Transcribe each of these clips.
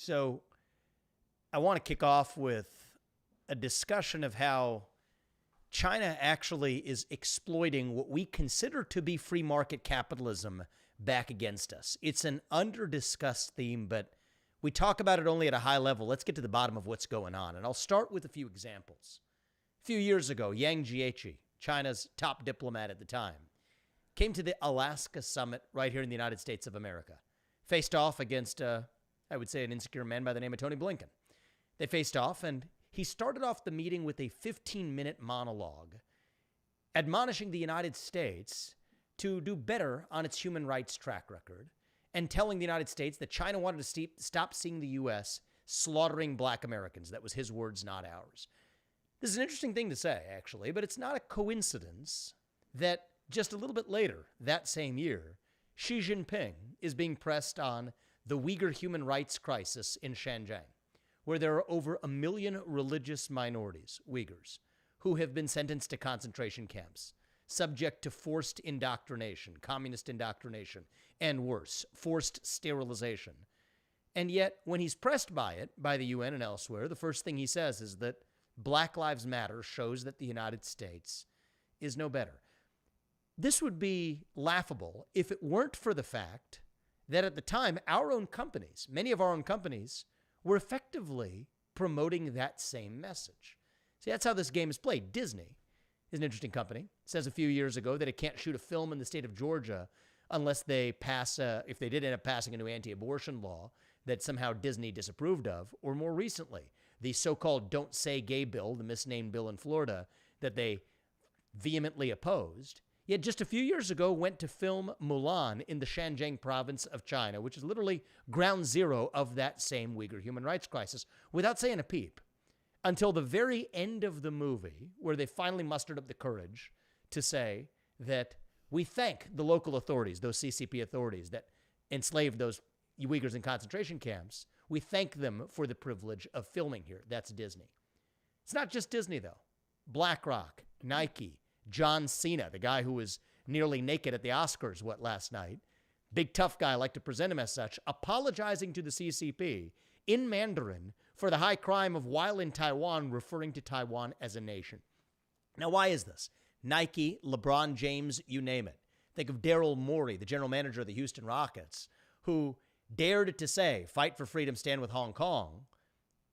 So I want to kick off with a discussion of how China actually is exploiting what we consider to be free market capitalism back against us. It's an under-discussed theme, but we talk about it only at a high level. Let's get to the bottom of what's going on. And I'll start with a few examples. A few years ago, Yang Jiechi, China's top diplomat at the time, came to the Alaska summit right here in the United States of America. Faced off against, I would say, an insecure man by the name of Tony Blinken. They faced off, and he started off the meeting with a 15-minute monologue admonishing the United States to do better on its human rights track record and telling the United States that China wanted to stop seeing the U.S. slaughtering black Americans. That was his words, not ours. This is an interesting thing to say, actually, but it's not a coincidence that just a little bit later that same year, Xi Jinping is being pressed on the Uyghur human rights crisis in Xinjiang, where there are over 1 million religious minorities, Uyghurs, who have been sentenced to concentration camps, subject to forced indoctrination, communist indoctrination, and worse, forced sterilization. And yet, when he's pressed by it, by the UN and elsewhere, the first thing he says is that Black Lives Matter shows that the United States is no better. This would be laughable if it weren't for the fact that at the time, our own companies, many of our own companies, were effectively promoting that same message. See, that's how this game is played. Disney is an interesting company. It says a few years ago that it can't shoot a film in the state of Georgia unless they pass, if they did end up passing a new anti-abortion law that somehow Disney disapproved of, or more recently, the so-called Don't Say Gay bill, the misnamed bill in Florida, that they vehemently opposed. Yet just a few years ago went to film Mulan in the Xinjiang province of China, which is literally ground zero of that same Uyghur human rights crisis, without saying a peep, until the very end of the movie, where they finally mustered up the courage to say that we thank the local authorities, those CCP authorities that enslaved those Uyghurs in concentration camps. We thank them for the privilege of filming here. That's Disney. It's not just Disney, though. BlackRock, Nike, John Cena, the guy who was nearly naked at the Oscars, last night, big tough guy, I like to present him as such, apologizing to the CCP in Mandarin for the high crime of, while in Taiwan, referring to Taiwan as a nation. Now, why is this? Nike, LeBron James, you name it. Think of Daryl Morey, the general manager of the Houston Rockets, who dared to say, fight for freedom, stand with Hong Kong,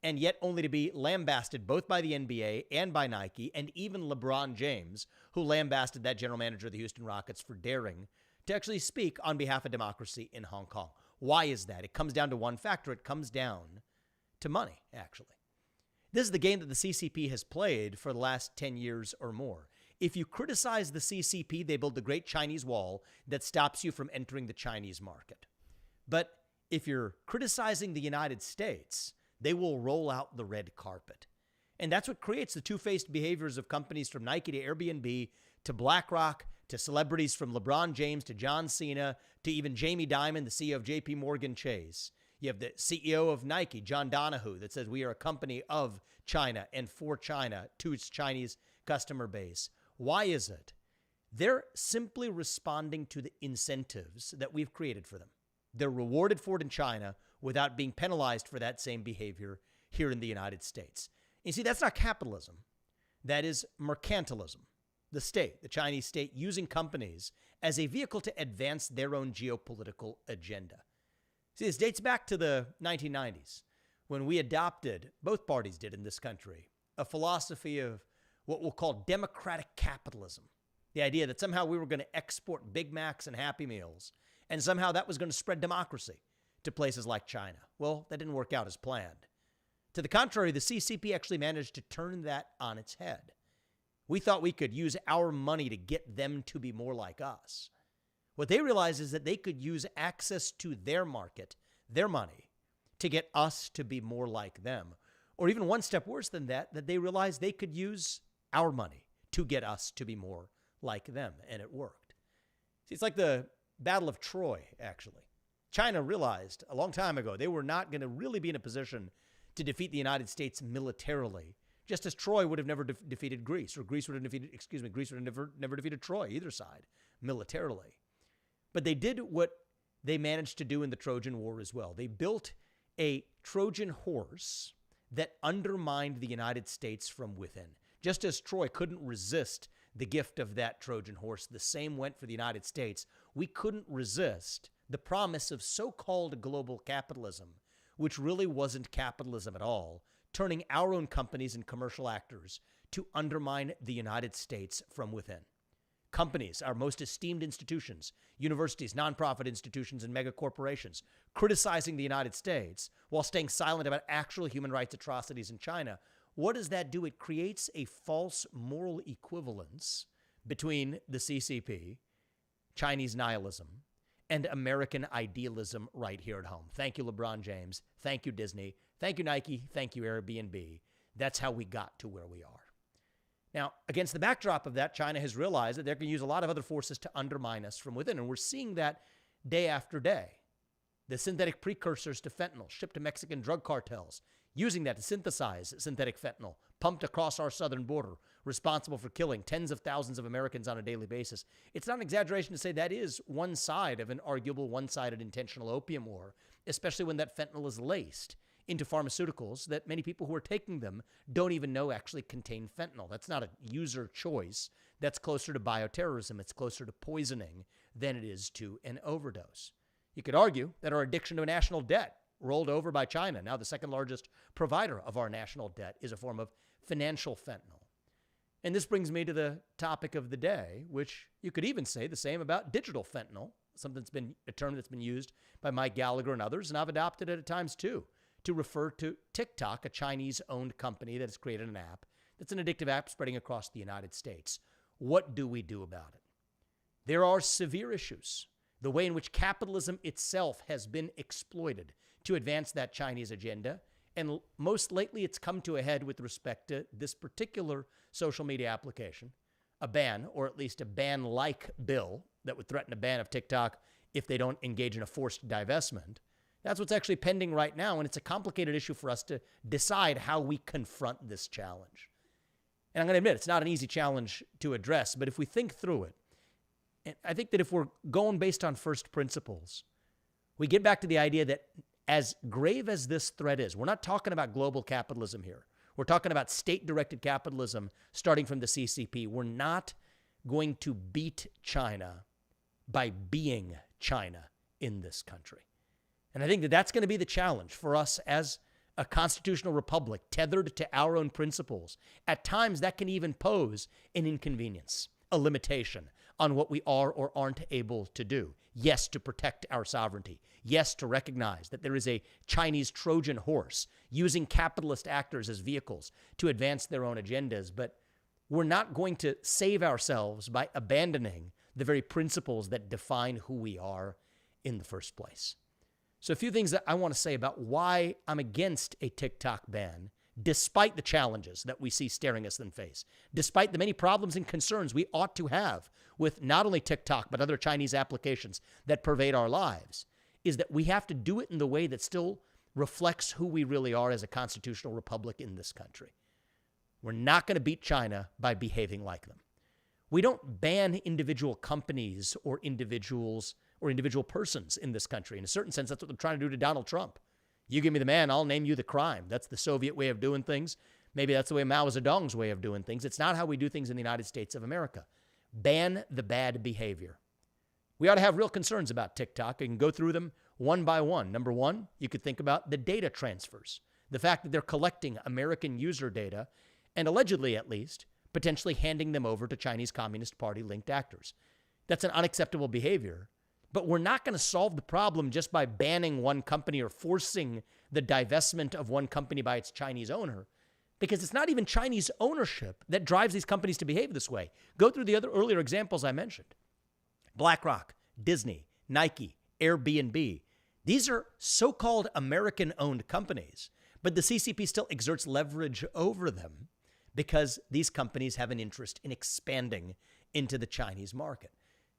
and yet only to be lambasted both by the NBA and by Nike, and even LeBron James, who lambasted that general manager of the Houston Rockets for daring to actually speak on behalf of democracy in Hong Kong. Why is that? It comes down to one factor. It comes down to money, actually. This is the game that the CCP has played for the last 10 years or more. If you criticize the CCP, they build the Great Chinese Wall that stops you from entering the Chinese market. But if you're criticizing the United States, they will roll out the red carpet. And that's what creates the two-faced behaviors of companies from Nike to Airbnb to BlackRock to celebrities from LeBron James to John Cena to even Jamie Dimon, the CEO of JP Morgan Chase. You have the CEO of Nike, John Donahue, that says we are a company of China and for China to its Chinese customer base. Why is it? They're simply responding to the incentives that we've created for them. They're rewarded for it in China without being penalized for that same behavior here in the United States. You see, that's not capitalism. That is mercantilism. The state, the Chinese state, using companies as a vehicle to advance their own geopolitical agenda. See, this dates back to the 1990s when we adopted, both parties did in this country, a philosophy of what we'll call democratic capitalism. The idea that somehow we were going to export Big Macs and Happy Meals, and somehow that was going to spread democracy to places like China. Well, that didn't work out as planned. To the contrary, the CCP actually managed to turn that on its head. We thought we could use our money to get them to be more like us. What they realized is that they could use access to their market, their money, to get us to be more like them. Or even one step worse than that, that they realized they could use our money to get us to be more like them. And it worked. See, it's like the Battle of Troy, actually. China realized a long time ago they were not going to really be in a position to defeat the United States militarily, just as Troy would have never defeated Greece, or Greece would have never defeated Troy, either side, militarily. But they did what they managed to do in the Trojan War as well. They built a Trojan horse that undermined the United States from within. Just as Troy couldn't resist the gift of that Trojan horse, the same went for the United States. We couldn't resist the promise of so-called global capitalism, which really wasn't capitalism at all, turning our own companies and commercial actors to undermine the United States from within. Companies, our most esteemed institutions, universities, nonprofit institutions, and mega corporations, criticizing the United States while staying silent about actual human rights atrocities in China. What does that do? It creates a false moral equivalence between the CCP, Chinese nihilism, and American idealism right here at home. Thank you, LeBron James. Thank you, Disney. Thank you, Nike. Thank you, Airbnb. That's how we got to where we are. Now, against the backdrop of that, China has realized that they're going to use a lot of other forces to undermine us from within, and we're seeing that day after day. The synthetic precursors to fentanyl shipped to Mexican drug cartels, using that to synthesize synthetic fentanyl, pumped across our southern border, responsible for killing tens of thousands of Americans on a daily basis. It's not an exaggeration to say that is one side of an arguable one-sided intentional opium war, especially when that fentanyl is laced into pharmaceuticals that many people who are taking them don't even know actually contain fentanyl. That's not a user choice. That's closer to bioterrorism. It's closer to poisoning than it is to an overdose. You could argue that our addiction to a national debt rolled over by China, now the second largest provider of our national debt, is a form of financial fentanyl. And this brings me to the topic of the day, which you could even say the same about digital fentanyl, a term that's been used by Mike Gallagher and others, and I've adopted it at times too, to refer to TikTok, a Chinese-owned company that has created an app that's an addictive app spreading across the United States. What do we do about it? There are severe issues. The way in which capitalism itself has been exploited to advance that Chinese agenda, and most lately it's come to a head with respect to this particular social media application, a ban, or at least a ban-like bill that would threaten a ban of TikTok if they don't engage in a forced divestment. That's what's actually pending right now, and it's a complicated issue for us to decide how we confront this challenge. And I'm going to admit, it's not an easy challenge to address, but if we think through it, and I think that if we're going based on first principles, we get back to the idea that as grave as this threat is, we're not talking about global capitalism here. We're talking about state-directed capitalism starting from the CCP. We're not going to beat China by being China in this country. And I think that that's going to be the challenge for us as a constitutional republic tethered to our own principles. At times, that can even pose an inconvenience, a limitation on what we are or aren't able to do. Yes, to protect our sovereignty. Yes, to recognize that there is a Chinese Trojan horse using capitalist actors as vehicles to advance their own agendas. But we're not going to save ourselves by abandoning the very principles that define who we are in the first place. So a few things that I want to say about why I'm against a TikTok ban, despite the challenges that we see staring us in the face, despite the many problems and concerns we ought to have with not only TikTok, but other Chinese applications that pervade our lives, is that we have to do it in the way that still reflects who we really are as a constitutional republic in this country. We're not going to beat China by behaving like them. We don't ban individual companies or individual persons in this country. In a certain sense, that's what they're trying to do to Donald Trump. You give me the man, I'll name you the crime. That's the Soviet way of doing things. Maybe that's the way Mao Zedong's way of doing things. It's not how we do things in the United States of America. Ban the bad behavior. We ought to have real concerns about TikTok. You can go through them one by one. Number one, you could think about the data transfers. The fact that they're collecting American user data and allegedly, at least, potentially handing them over to Chinese Communist Party-linked actors. That's an unacceptable behavior. But we're not going to solve the problem just by banning one company or forcing the divestment of one company by its Chinese owner, because it's not even Chinese ownership that drives these companies to behave this way. Go through the other earlier examples I mentioned. BlackRock, Disney, Nike, Airbnb. These are so-called American-owned companies, but the CCP still exerts leverage over them because these companies have an interest in expanding into the Chinese market.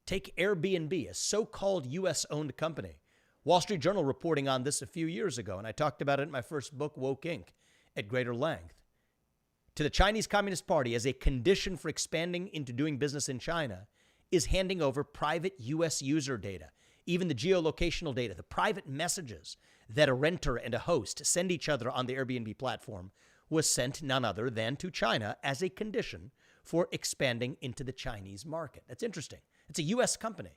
Take Airbnb, a so-called U.S.-owned company. Wall Street Journal reporting on this a few years ago, and I talked about it in my first book, Woke Inc., at greater length. To the Chinese Communist Party, as a condition for expanding into doing business in China, is handing over private U.S. user data. even the geolocational data, the private messages that a renter and a host send each other on the Airbnb platform was sent none other than to China as a condition for expanding into the Chinese market. That's interesting. It's a U.S. company.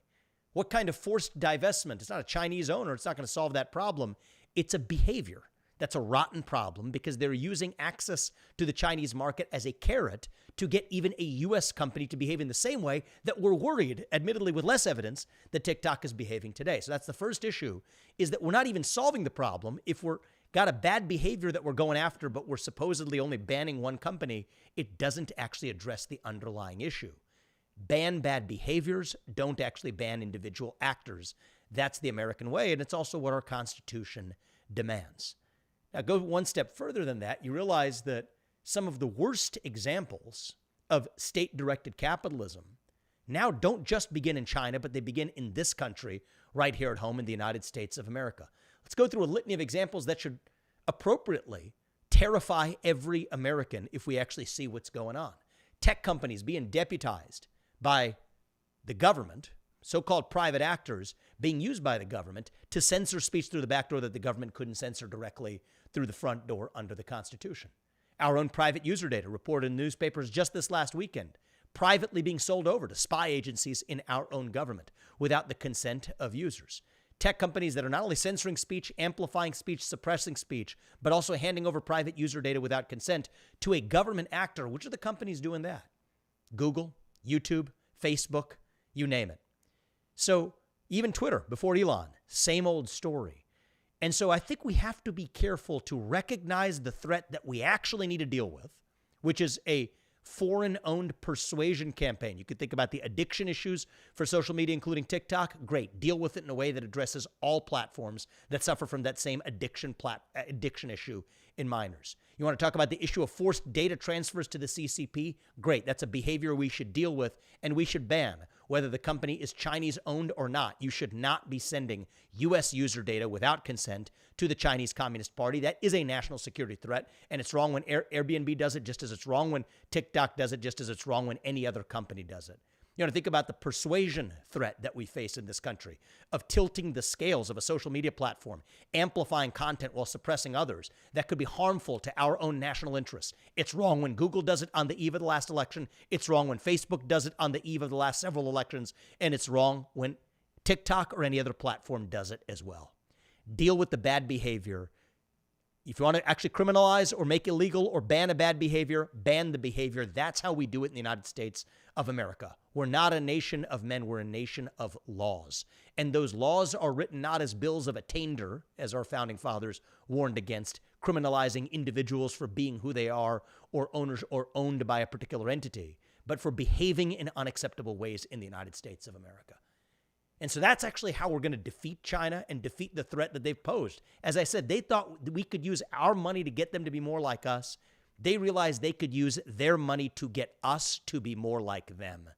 What kind of forced divestment? It's not a Chinese owner. It's not going to solve that problem. It's a behavior. That's a rotten problem because they're using access to the Chinese market as a carrot to get even a U.S. company to behave in the same way that we're worried, admittedly with less evidence, that TikTok is behaving today. So that's the first issue, is that we're not even solving the problem. If we're got a bad behavior that we're going after, but we're supposedly only banning one company, it doesn't actually address the underlying issue. Ban bad behaviors, don't actually ban individual actors. That's the American way, and it's also what our Constitution demands. Now, go one step further than that. You realize that some of the worst examples of state-directed capitalism now don't just begin in China, but they begin in this country right here at home in the United States of America. Let's go through a litany of examples that should appropriately terrify every American if we actually see what's going on. Tech companies being deputized by the government, so-called private actors being used by the government to censor speech through the back door that the government couldn't censor directly through the front door under the Constitution. Our own private user data reported in newspapers just this last weekend, privately being sold over to spy agencies in our own government without the consent of users. Tech companies that are not only censoring speech, amplifying speech, suppressing speech, but also handing over private user data without consent to a government actor. Which are the companies doing that? Google, YouTube, Facebook, you name it. So even Twitter, before Elon, same old story. And so I think we have to be careful to recognize the threat that we actually need to deal with, which is a foreign-owned persuasion campaign. You could think about the addiction issues for social media, including TikTok. Great. Deal with it in a way that addresses all platforms that suffer from that same addiction issue in minors. You want to talk about the issue of forced data transfers to the CCP? Great. That's a behavior we should deal with and we should ban. Whether the company is Chinese-owned or not, you should not be sending U.S. user data without consent to the Chinese Communist Party. That is a national security threat, and it's wrong when Airbnb does it, just as it's wrong when TikTok does it, just as it's wrong when any other company does it. You want to think about the persuasion threat that we face in this country of tilting the scales of a social media platform, amplifying content while suppressing others that could be harmful to our own national interests. It's wrong when Google does it on the eve of the last election. It's wrong when Facebook does it on the eve of the last several elections. And it's wrong when TikTok or any other platform does it as well. Deal with the bad behavior. If you want to actually criminalize or make illegal or ban a bad behavior, ban the behavior. That's how we do it in the United States of America. We're not a nation of men. We're a nation of laws. And those laws are written not as bills of attainder, as our founding fathers warned against, criminalizing individuals for being who they are or owners or owned by a particular entity, but for behaving in unacceptable ways in the United States of America. And so that's actually how we're going to defeat China and defeat the threat that they've posed. As I said, they thought we could use our money to get them to be more like us. They realized they could use their money to get us to be more like them.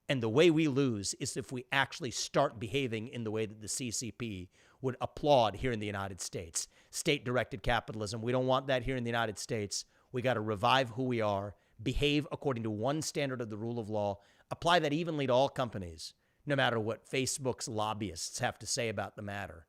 And the way we lose is if we actually start behaving in the way that the CCP would applaud here in the United States. State-directed capitalism. We don't want that here in the United States. We got to revive who we are, behave according to one standard of the rule of law, apply that evenly to all companies, no matter what Facebook's lobbyists have to say about the matter.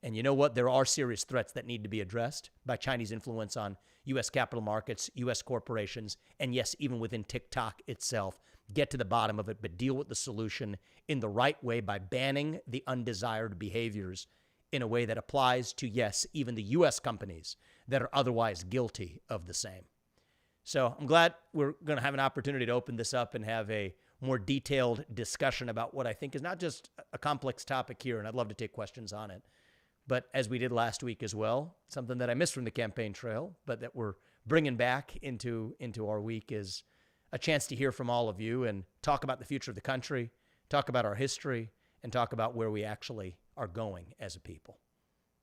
And you know what? There are serious threats that need to be addressed by Chinese influence on U.S. capital markets, U.S. corporations, and yes, even within TikTok itself. Get to the bottom of it, but deal with the solution in the right way by banning the undesired behaviors in a way that applies to, yes, even the U.S. companies that are otherwise guilty of the same. So I'm glad we're going to have an opportunity to open this up and have a more detailed discussion about what I think is not just a complex topic here, and I'd love to take questions on it, but as we did last week as well, something that I missed from the campaign trail, but that we're bringing back into our week is a chance to hear from all of you and talk about the future of the country, talk about our history, and talk about where we actually are going as a people.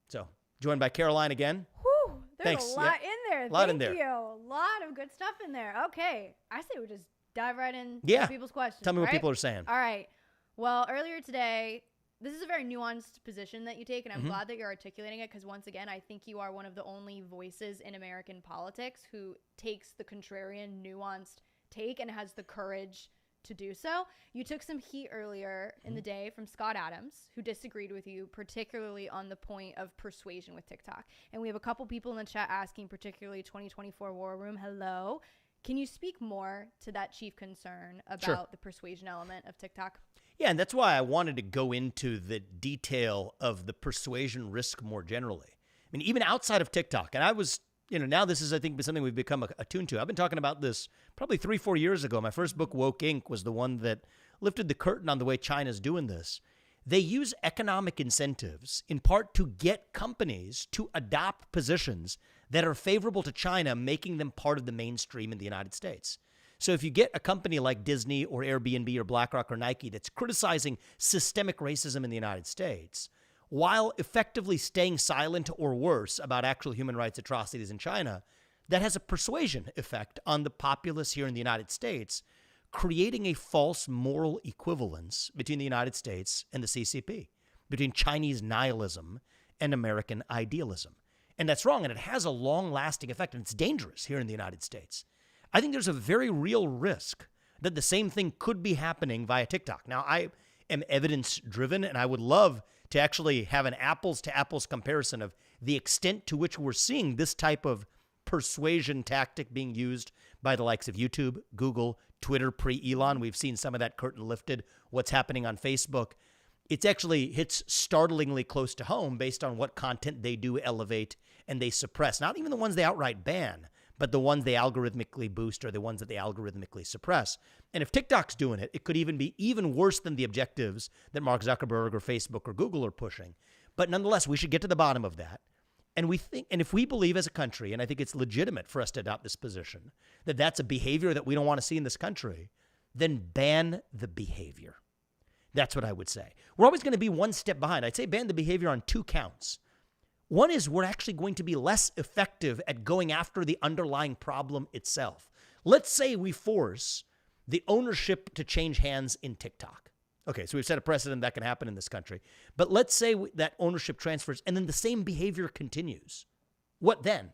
So, joined by Caroline again. Whew, there's Thanks. a lot in there. Thank you. A lot of good stuff in there. Okay, I say we just dive right in to people's questions. Tell me what people are saying. All right. Well, earlier today, this is a very nuanced position that you take, and I'm glad that you're articulating it because, once again, I think you are one of the only voices in American politics who takes the contrarian, nuanced take and has the courage to do so. You took some heat earlier in the day from Scott Adams, who disagreed with you, particularly on the point of persuasion with TikTok. And we have a couple people in the chat asking, particularly 2024 War Room, hello. Can you speak more to that chief concern about the persuasion element of TikTok? Yeah, and that's why I wanted to go into the detail of the persuasion risk more generally. I mean, even outside of TikTok, and I was, now this is, I think, something we've become attuned to. I've been talking about this probably 3-4 years ago. My first book, Woke Inc., was the one that lifted the curtain on the way China's doing this. They use economic incentives in part to get companies to adopt positions that are favorable to China, making them part of the mainstream in the United States. So if you get a company like Disney or Airbnb or BlackRock or Nike that's criticizing systemic racism in the United States, while effectively staying silent or worse about actual human rights atrocities in China, that has a persuasion effect on the populace here in the United States, creating a false moral equivalence between the United States and the CCP, between Chinese nihilism and American idealism. And that's wrong, and it has a long-lasting effect, and it's dangerous here in the United States. I think there's a very real risk that the same thing could be happening via TikTok. Now, I am evidence-driven, and I would love to actually have an apples-to-apples comparison of the extent to which we're seeing this type of persuasion tactic being used by the likes of YouTube, Google, Twitter pre-Elon. We've seen some of that curtain lifted. What's happening on Facebook? It actually hits startlingly close to home based on what content they do elevate and they suppress. Not even the ones they outright ban, but the ones they algorithmically boost or the ones that they algorithmically suppress. And if TikTok's doing it, it could even be even worse than the objectives that Mark Zuckerberg or Facebook or Google are pushing. But nonetheless, we should get to the bottom of that. And if we believe as a country, and I think it's legitimate for us to adopt this position, that that's a behavior that we don't want to see in this country, then ban the behavior. That's what I would say. We're always going to be one step behind. I'd say ban the behavior on 2 counts. One is we're actually going to be less effective at going after the underlying problem itself. Let's say we force the ownership to change hands in TikTok. Okay, so we've set a precedent that can happen in this country. But let's say that ownership transfers and then the same behavior continues. What then?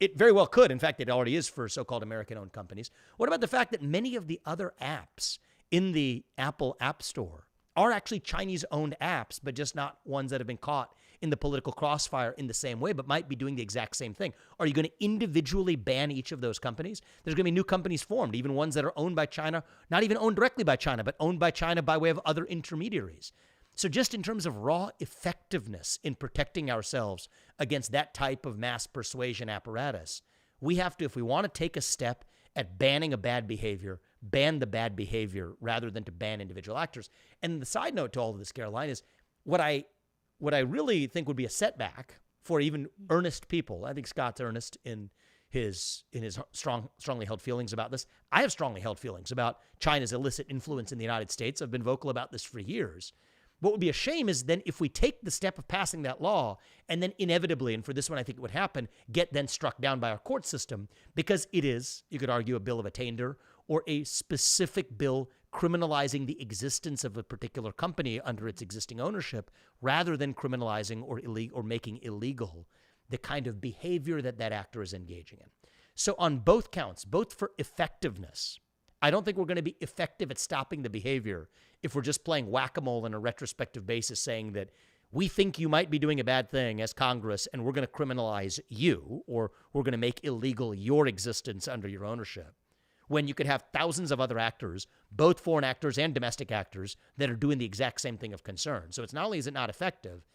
It very well could. In fact, it already is for so-called American-owned companies. What about the fact that many of the other apps in the Apple App Store are actually Chinese-owned apps, but just not ones that have been caught in the political crossfire in the same way, but might be doing the exact same thing? Are you going to individually ban each of those companies? There's going to be new companies formed, even ones that are owned by China, not even owned directly by China, but owned by China by way of other intermediaries. So just in terms of raw effectiveness in protecting ourselves against that type of mass persuasion apparatus, we have to, if we want to take a step at banning a bad behavior, ban the bad behavior rather than to ban individual actors. And the side note to all of this, Caroline, is what I really think would be a setback for even earnest people. I think Scott's earnest in his strongly held feelings about this. I have strongly held feelings about China's illicit influence in the United States. I've been vocal about this for years. What would be a shame is then if we take the step of passing that law and then inevitably, and for this one I think it would happen, get then struck down by our court system because it is, you could argue, a bill of attainder or a specific bill criminalizing the existence of a particular company under its existing ownership rather than criminalizing or making illegal the kind of behavior that that actor is engaging in. So on both counts, both for effectiveness, I don't think we're going to be effective at stopping the behavior if we're just playing whack-a-mole on a retrospective basis saying that we think you might be doing a bad thing as Congress and we're going to criminalize you or we're going to make illegal your existence under your ownership. When you could have thousands of other actors, both foreign actors and domestic actors, that are doing the exact same thing of concern. So it's not only is it not effective,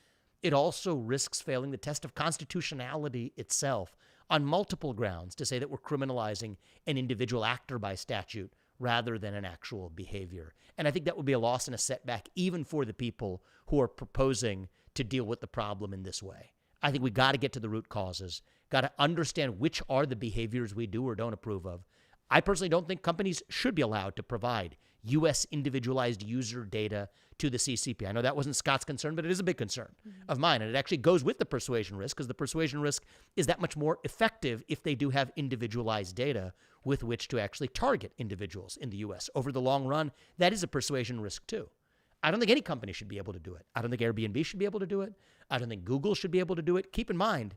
it also risks failing the test of constitutionality itself on multiple grounds to say that we're criminalizing an individual actor by statute rather than an actual behavior. And I think that would be a loss and a setback even for the people who are proposing to deal with the problem in this way. I think we got to get to the root causes, got to understand which are the behaviors we do or don't approve of. I personally don't think companies should be allowed to provide U.S. individualized user data to the CCP. I know that wasn't Scott's concern, but it is a big concern of mine. And it actually goes with the persuasion risk because the persuasion risk is that much more effective if they do have individualized data with which to actually target individuals in the U.S. Over the long run, that is a persuasion risk too. I don't think any company should be able to do it. I don't think Airbnb should be able to do it. I don't think Google should be able to do it. Keep in mind,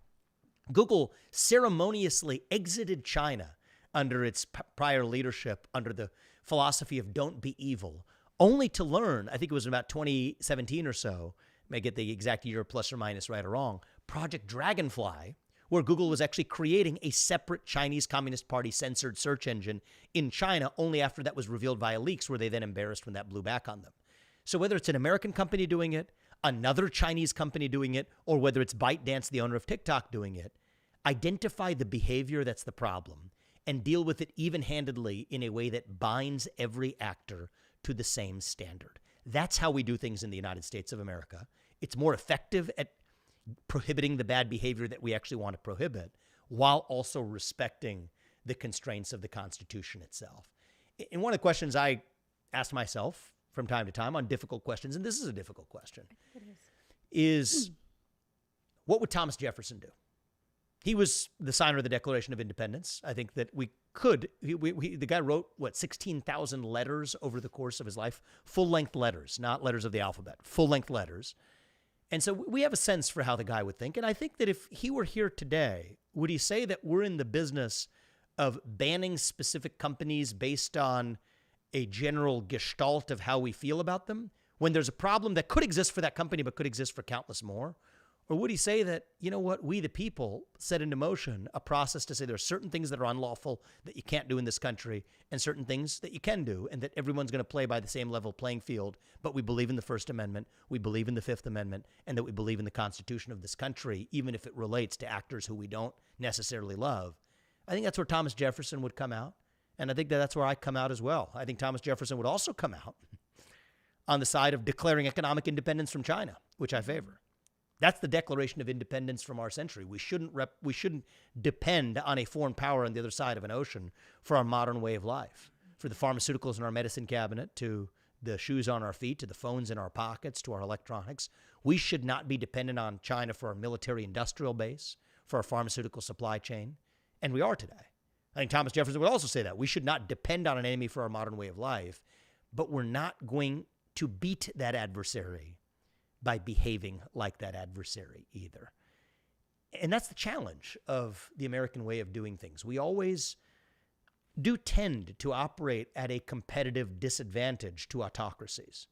Google ceremoniously exited China under its prior leadership under the philosophy of don't be evil, only to learn, I think it was about 2017 or so, may get the exact year plus or minus right or wrong, Project Dragonfly, where Google was actually creating a separate Chinese Communist Party censored search engine in China only after that was revealed via leaks, where they then embarrassed when that blew back on them. So whether it's an American company doing it, another Chinese company doing it, or whether it's ByteDance, the owner of TikTok, doing it, identify the behavior that's the problem and deal with it even-handedly in a way that binds every actor to the same standard. That's how we do things in the United States of America. It's more effective at prohibiting the bad behavior that we actually want to prohibit, while also respecting the constraints of the Constitution itself. And one of the questions I ask myself from time to time on difficult questions, and this is a difficult question, is what would Thomas Jefferson do? He was the signer of the Declaration of Independence. I think that we could, the guy wrote, 16,000 letters over the course of his life, full-length letters, not letters of the alphabet, full-length letters. And so we have a sense for how the guy would think. And I think that if he were here today, would he say that we're in the business of banning specific companies based on a general gestalt of how we feel about them, when there's a problem that could exist for that company but could exist for countless more? Or would he say that, you know what, we the people set into motion a process to say there are certain things that are unlawful that you can't do in this country and certain things that you can do, and that everyone's going to play by the same level playing field, but we believe in the First Amendment, we believe in the Fifth Amendment, and that we believe in the Constitution of this country, even if it relates to actors who we don't necessarily love? I think that's where Thomas Jefferson would come out, and I think that that's where I come out as well. I think Thomas Jefferson would also come out on the side of declaring economic independence from China, which I favor. That's the Declaration of Independence from our century. We shouldn't depend on a foreign power on the other side of an ocean for our modern way of life, for the pharmaceuticals in our medicine cabinet, to the shoes on our feet, to the phones in our pockets, to our electronics. We should not be dependent on China for our military industrial base, for our pharmaceutical supply chain. And we are today. I think Thomas Jefferson would also say that. We should not depend on an enemy for our modern way of life, but we're not going to beat that adversary by behaving like that adversary either. And that's the challenge of the American way of doing things. We always do tend to operate at a competitive disadvantage to autocracies.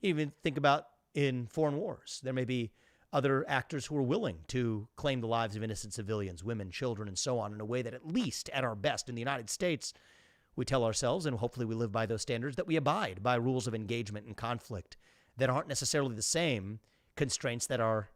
Even think about in foreign wars. There may be other actors who are willing to claim the lives of innocent civilians, women, children, and so on, in a way that, at least at our best in the United States, we tell ourselves, and hopefully we live by those standards, that we abide by rules of engagement and conflict that aren't necessarily the same constraints that our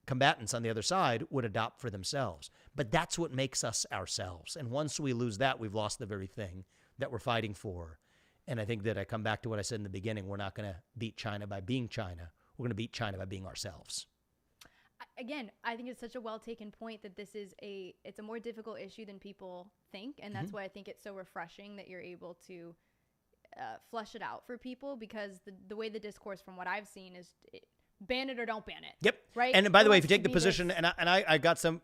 combatants on the other side would adopt for themselves. But that's what makes us ourselves. And once we lose that, we've lost the very thing that we're fighting for. And I think that I come back to what I said in the beginning. We're not going to beat China by being China. We're going to beat China by being ourselves. Again, I think it's such a well-taken point that it's a more difficult issue than people think. And that's why I think it's so refreshing that you're able to flush it out for people, because the way the discourse from what I've seen is ban it or don't ban it. Yep. Right. And by the way, if you take the position,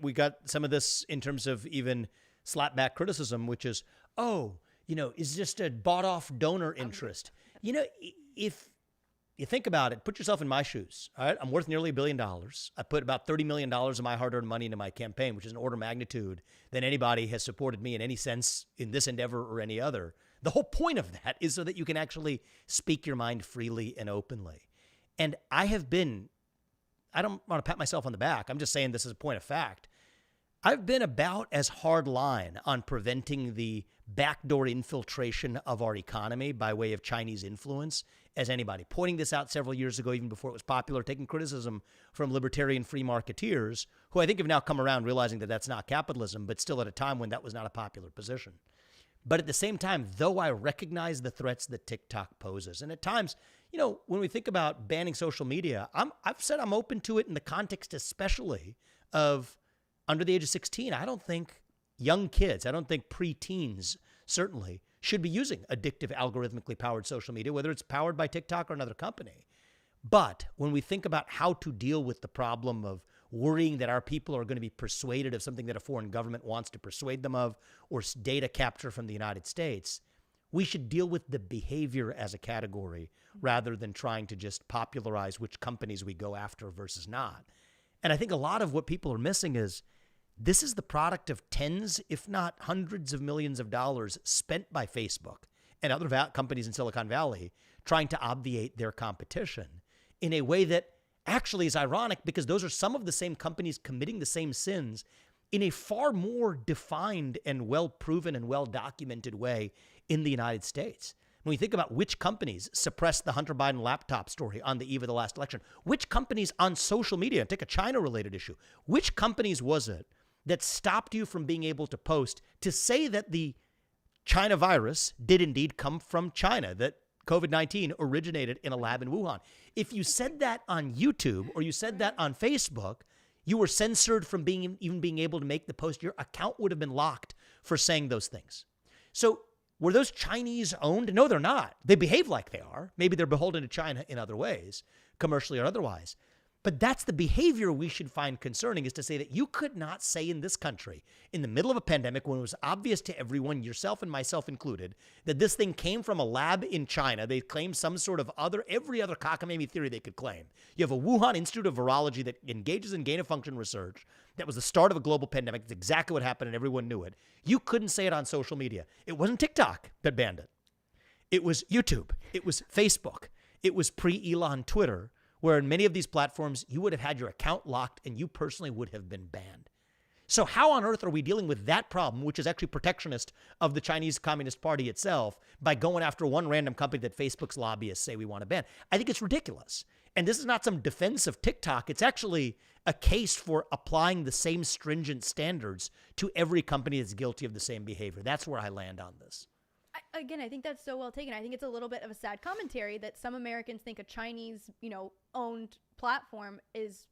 we got some of this in terms of even slapback criticism, which is, is just a bought off donor interest. If you think about it, put yourself in my shoes. All right. I'm worth nearly $1 billion. I put about $30 million of my hard earned money into my campaign, which is an order of magnitude than anybody has supported me in any sense in this endeavor or any other. The whole point of that is so that you can actually speak your mind freely and openly. And I don't want to pat myself on the back. I'm just saying this as a point of fact. I've been about as hard line on preventing the backdoor infiltration of our economy by way of Chinese influence as anybody. Pointing this out several years ago, even before it was popular, taking criticism from libertarian free marketeers, who I think have now come around realizing that that's not capitalism, but still at a time when that was not a popular position. But at the same time, though I recognize the threats that TikTok poses, and at times, when we think about banning social media, I've said I'm open to it in the context especially of under the age of 16. I don't think young kids, I don't think preteens certainly should be using addictive algorithmically powered social media, whether it's powered by TikTok or another company. But when we think about how to deal with the problem of worrying that our people are going to be persuaded of something that a foreign government wants to persuade them of, or data capture from the United States, we should deal with the behavior as a category rather than trying to just popularize which companies we go after versus not. And I think a lot of what people are missing is this is the product of tens, if not hundreds of millions of dollars spent by Facebook and other companies in Silicon Valley trying to obviate their competition in a way that actually is ironic because those are some of the same companies committing the same sins in a far more defined and well-proven and well-documented way in the United States. When you think about which companies suppressed the Hunter Biden laptop story on the eve of the last election, which companies on social media, take a China-related issue, which companies was it that stopped you from being able to post to say that the China virus did indeed come from China, that COVID-19 originated in a lab in Wuhan? If you said that on YouTube or you said that on Facebook, you were censored from even being able to make the post. Your account would have been locked for saying those things. So were those Chinese owned? No, they're not. They behave like they are. Maybe they're beholden to China in other ways, commercially or otherwise. But that's the behavior we should find concerning, is to say that you could not say in this country, in the middle of a pandemic, when it was obvious to everyone, yourself and myself included, that this thing came from a lab in China. They claimed some sort of every other cockamamie theory they could claim. You have a Wuhan Institute of Virology that engages in gain-of-function research. That was the start of a global pandemic. That's exactly what happened, and everyone knew it. You couldn't say it on social media. It wasn't TikTok that banned it. It was YouTube. It was Facebook. It was pre-Elon Twitter, where in many of these platforms, you would have had your account locked and you personally would have been banned. So how on earth are we dealing with that problem, which is actually protectionist of the Chinese Communist Party itself, by going after one random company that Facebook's lobbyists say we want to ban? I think it's ridiculous. And this is not some defense of TikTok. It's actually a case for applying the same stringent standards to every company that's guilty of the same behavior. That's where I land on this. Again, I think that's so well taken. I think it's a little bit of a sad commentary that some Americans think a Chinese, owned platform is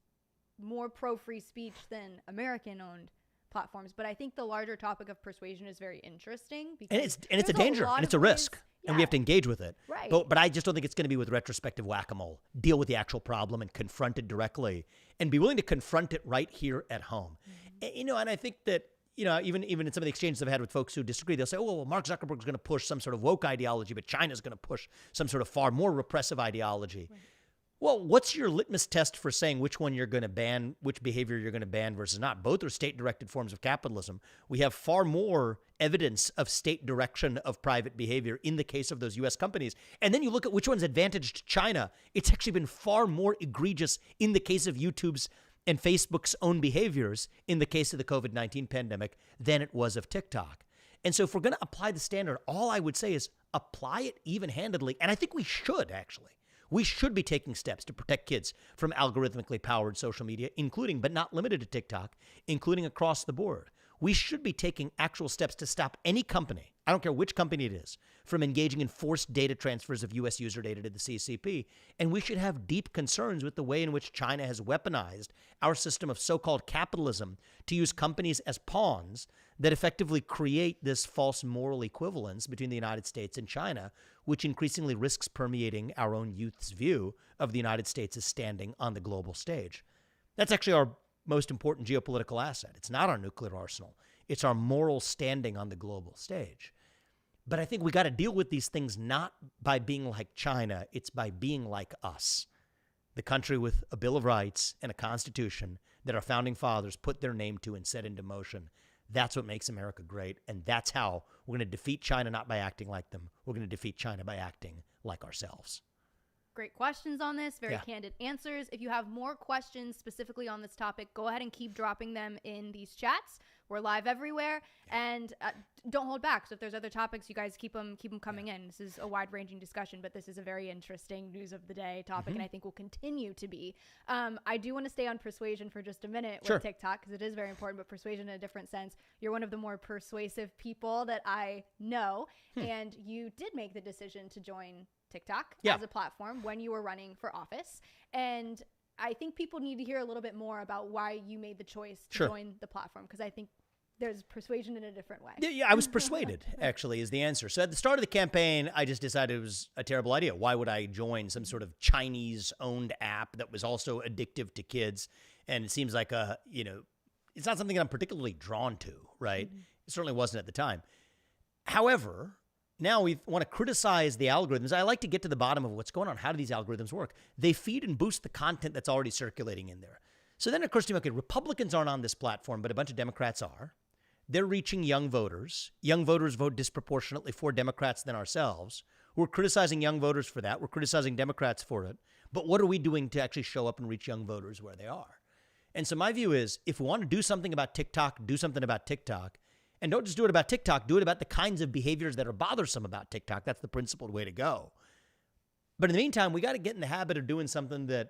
more pro-free speech than American-owned platforms. But I think the larger topic of persuasion is very interesting. Because and it's a danger, and it's a risk, and we have to engage with it. Right. But I just don't think it's going to be with retrospective whack-a-mole. Deal with the actual problem and confront it directly, and be willing to confront it right here at home. Mm-hmm. And I think that, even in some of the exchanges I've had with folks who disagree, they'll say, well, Mark Zuckerberg's going to push some sort of woke ideology, but China's going to push some sort of far more repressive ideology. Right. Well, what's your litmus test for saying which one you're going to ban, which behavior you're going to ban versus not? Both are state-directed forms of capitalism. We have far more evidence of state direction of private behavior in the case of those U.S. companies. And then you look at which one's advantaged China. It's actually been far more egregious in the case of YouTube's and Facebook's own behaviors in the case of the COVID-19 pandemic than it was of TikTok. And so if we're going to apply the standard, all I would say is apply it even-handedly. And I think we should, actually. We should be taking steps to protect kids from algorithmically powered social media, including, but not limited to TikTok, including across the board. We should be taking actual steps to stop any company, I don't care which company it is, from engaging in forced data transfers of U.S. user data to the CCP. And we should have deep concerns with the way in which China has weaponized our system of so-called capitalism to use companies as pawns that effectively create this false moral equivalence between the United States and China, which increasingly risks permeating our own youth's view of the United States as standing on the global stage. That's actually our most important geopolitical asset. It's not our nuclear arsenal. It's our moral standing on the global stage. But I think we got to deal with these things not by being like China. It's by being like us, the country with a Bill of Rights and a Constitution that our founding fathers put their name to and set into motion. That's what makes America great. And that's how we're going to defeat China, not by acting like them. We're going to defeat China by acting like ourselves. Great questions on this, very candid answers. If you have more questions specifically on this topic, go ahead and keep dropping them in these chats. We're live everywhere, and don't hold back. So if there's other topics, you guys keep them coming in. This is a wide-ranging discussion, but this is a very interesting news of the day topic, and I think will continue to be. I do want to stay on persuasion for just a minute with TikTok, because it is very important, but persuasion in a different sense. You're one of the more persuasive people that I know, and you did make the decision to join TikTok as a platform when you were running for office. And I think people need to hear a little bit more about why you made the choice to join the platform, because I think there's persuasion in a different way. Yeah, I was persuaded, actually, is the answer. So at the start of the campaign, I just decided it was a terrible idea. Why would I join some sort of Chinese-owned app that was also addictive to kids? And it seems like, it's not something I'm particularly drawn to, right? Mm-hmm. It certainly wasn't at the time. However, now we want to criticize the algorithms. I like to get to the bottom of what's going on. How do these algorithms work? They feed and boost the content that's already circulating in there. So then it occurs to me, okay, Republicans aren't on this platform, but a bunch of Democrats are. they're reaching young voters. Young voters vote disproportionately for Democrats than ourselves. We're criticizing young voters for that. We're criticizing Democrats for it. But what are we doing to actually show up and reach young voters where they are? And so my view is, if we want to do something about TikTok, do something about TikTok. And don't just do it about TikTok, do it about the kinds of behaviors that are bothersome about TikTok. That's the principled way to go. But in the meantime, we got to get in the habit of doing something that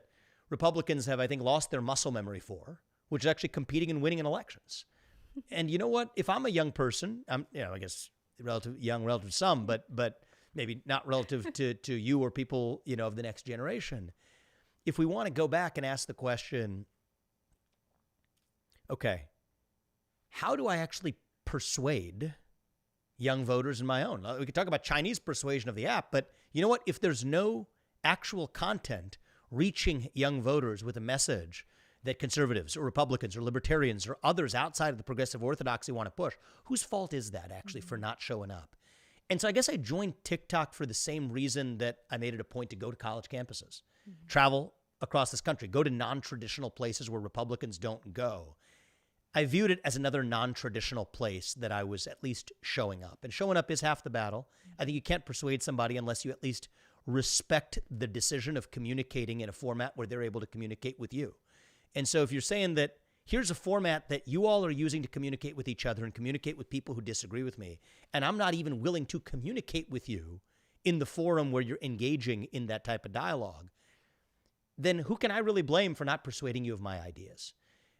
Republicans have, I think, lost their muscle memory for, which is actually competing and winning in elections. And you know what? If I'm a young person, I'm, I guess relative to some, but maybe not relative to you or people, of the next generation. If we want to go back and ask the question, okay, how do I actually persuade young voters in my own? We could talk about Chinese persuasion of the app, but you know what? If there's no actual content reaching young voters with a message that conservatives or Republicans or libertarians or others outside of the progressive orthodoxy want to push, whose fault is that actually for not showing up? And so I guess I joined TikTok for the same reason that I made it a point to go to college campuses, travel across this country, go to non-traditional places where Republicans don't go. I viewed it as another non-traditional place that I was at least showing up. And showing up is half the battle. I think you can't persuade somebody unless you at least respect the decision of communicating in a format where they're able to communicate with you. And so if you're saying that here's a format that you all are using to communicate with each other and communicate with people who disagree with me, and I'm not even willing to communicate with you in the forum where you're engaging in that type of dialogue, then who can I really blame for not persuading you of my ideas?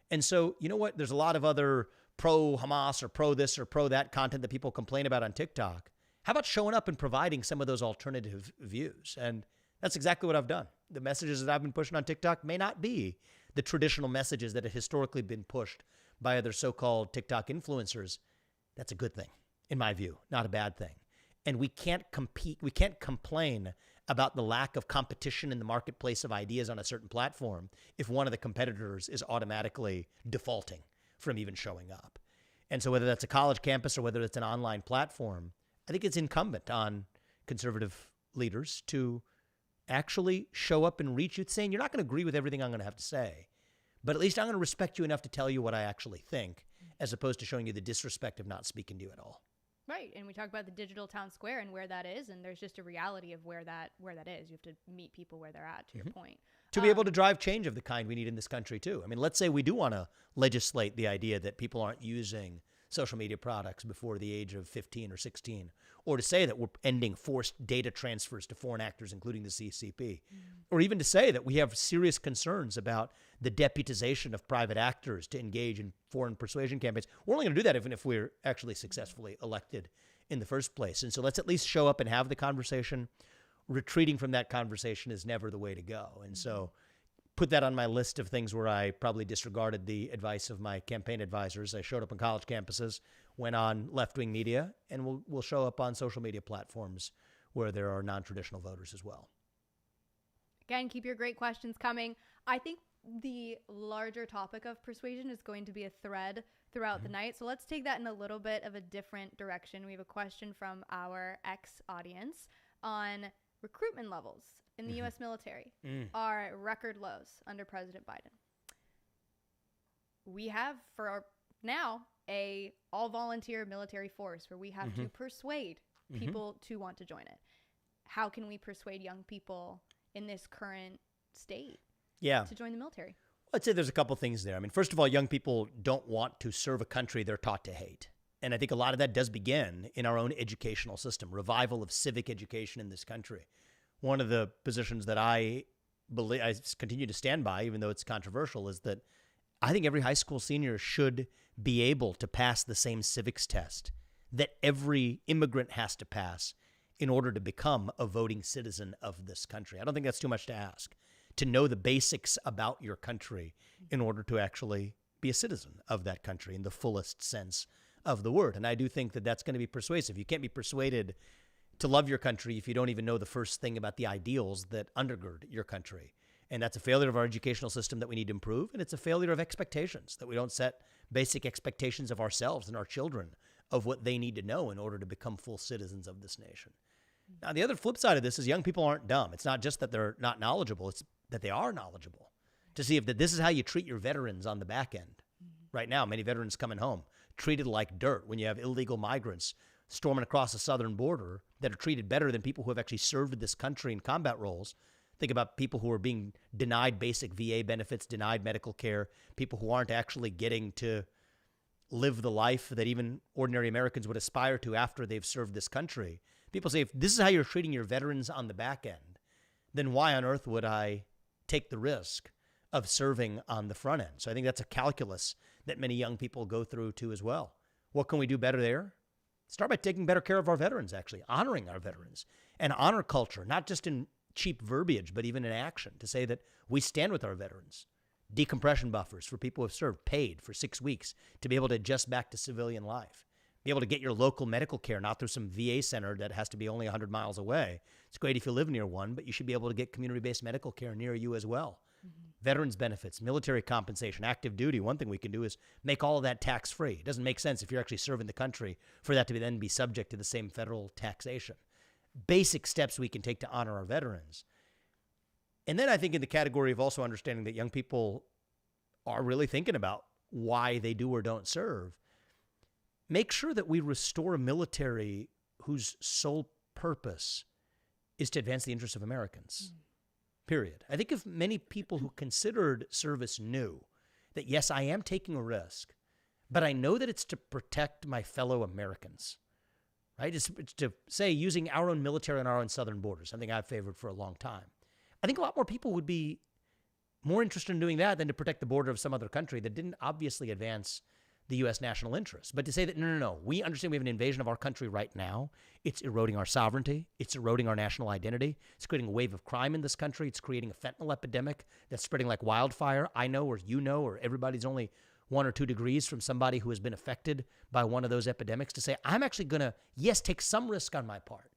And so, you know what? There's a lot of other pro-Hamas or pro-this or pro-that content that people complain about on TikTok. How about showing up and providing some of those alternative views? And that's exactly what I've done. The messages that I've been pushing on TikTok may not be the traditional messages that have historically been pushed by other so-called TikTok influencers. That's a good thing, in my view, not a bad thing. And we can't compete, we can't complain about the lack of competition in the marketplace of ideas on a certain platform if one of the competitors is automatically defaulting from even showing up. And so whether that's a college campus or whether it's an online platform, I think it's incumbent on conservative leaders to actually show up and reach you, saying you're not going to agree with everything I'm going to have to say, but at least I'm going to respect you enough to tell you what I actually think, as opposed to showing you the disrespect of not speaking to you at all. Right. And we talk about the digital town square and where that is. And there's just a reality of where that is. You have to meet people where they're at, to your point. To be able to drive change of the kind we need in this country, too. I mean, let's say we do want to legislate the idea that people aren't using social media products before the age of 15 or 16, or to say that we're ending forced data transfers to foreign actors, including the CCP, or even to say that we have serious concerns about the deputization of private actors to engage in foreign persuasion campaigns. We're only going to do that even if we're actually successfully elected in the first place. And so let's at least show up and have the conversation. Retreating from that conversation is never the way to go. And so put that on my list of things where I probably disregarded the advice of my campaign advisors. I showed up on college campuses, went on left-wing media, and we'll show up on social media platforms where there are non-traditional voters as well. Again, keep your great questions coming. I think the larger topic of persuasion is going to be a thread throughout the night. So let's take that in a little bit of a different direction. We have a question from our ex-audience on recruitment levels in the U.S. military are at record lows under President Biden. We have, for now, a all-volunteer military force where we have to persuade people to want to join it. How can we persuade young people in this current state to join the military? I'd say there's a couple things there. I mean, first of all, young people don't want to serve a country they're taught to hate. And I think a lot of that does begin in our own educational system, revival of civic education in this country. One of the positions that I believe I continue to stand by, even though it's controversial, is that I think every high school senior should be able to pass the same civics test that every immigrant has to pass in order to become a voting citizen of this country. I don't think that's too much to ask, to know the basics about your country in order to actually be a citizen of that country in the fullest sense of the word. And I do think that that's going to be persuasive. You can't be persuaded to love your country if you don't even know the first thing about the ideals that undergird your country. And that's a failure of our educational system that we need to improve. And it's a failure of expectations, that we don't set basic expectations of ourselves and our children of what they need to know in order to become full citizens of this nation. Now, the other flip side of this is young people aren't dumb. It's not just that they're not knowledgeable. It's that they are knowledgeable. To see if that this is how you treat your veterans on the back end. right now. Many veterans coming home, treated like dirt when you have illegal migrants storming across the southern border that are treated better than people who have actually served in this country in combat roles. Think about people who are being denied basic VA benefits, denied medical care, people who aren't actually getting to live the life that even ordinary Americans would aspire to after they've served this country. People say, if this is how you're treating your veterans on the back end, then why on earth would I take the risk of serving on the front end? So I think that's a calculus that many young people go through too as well. What can we do better there? Start by taking better care of our veterans, actually, honoring our veterans, and honor culture, not just in cheap verbiage, but even in action, to say that we stand with our veterans. Decompression buffers for people who have served, paid for 6 weeks to be able to adjust back to civilian life. Be able to get your local medical care, not through some VA center that has to be only 100 miles away. It's great if you live near one, but you should be able to get community-based medical care near you as well. Veterans benefits, military compensation, active duty. One thing we can do is make all of that tax-free. It doesn't make sense if you're actually serving the country for that to then be subject to the same federal taxation. Basic steps we can take to honor our veterans. And then I think in the category of also understanding that young people are really thinking about why they do or don't serve, make sure that we restore a military whose sole purpose is to advance the interests of Americans. Period. I think if many people who considered service knew that, yes, I am taking a risk, but I know that it's to protect my fellow Americans, right? It's to say using our own military on our own southern border, something I've favored for a long time. I think a lot more people would be more interested in doing that than to protect the border of some other country that didn't obviously advance the U.S. national interest. But to say that, no, we understand we have an invasion of our country right now. It's eroding our sovereignty. It's eroding our national identity. It's creating a wave of crime in this country. It's creating a fentanyl epidemic that's spreading like wildfire. I know, or you know, or everybody's only 1 or 2 degrees from somebody who has been affected by one of those epidemics. To say, I'm actually going to, yes, take some risk on my part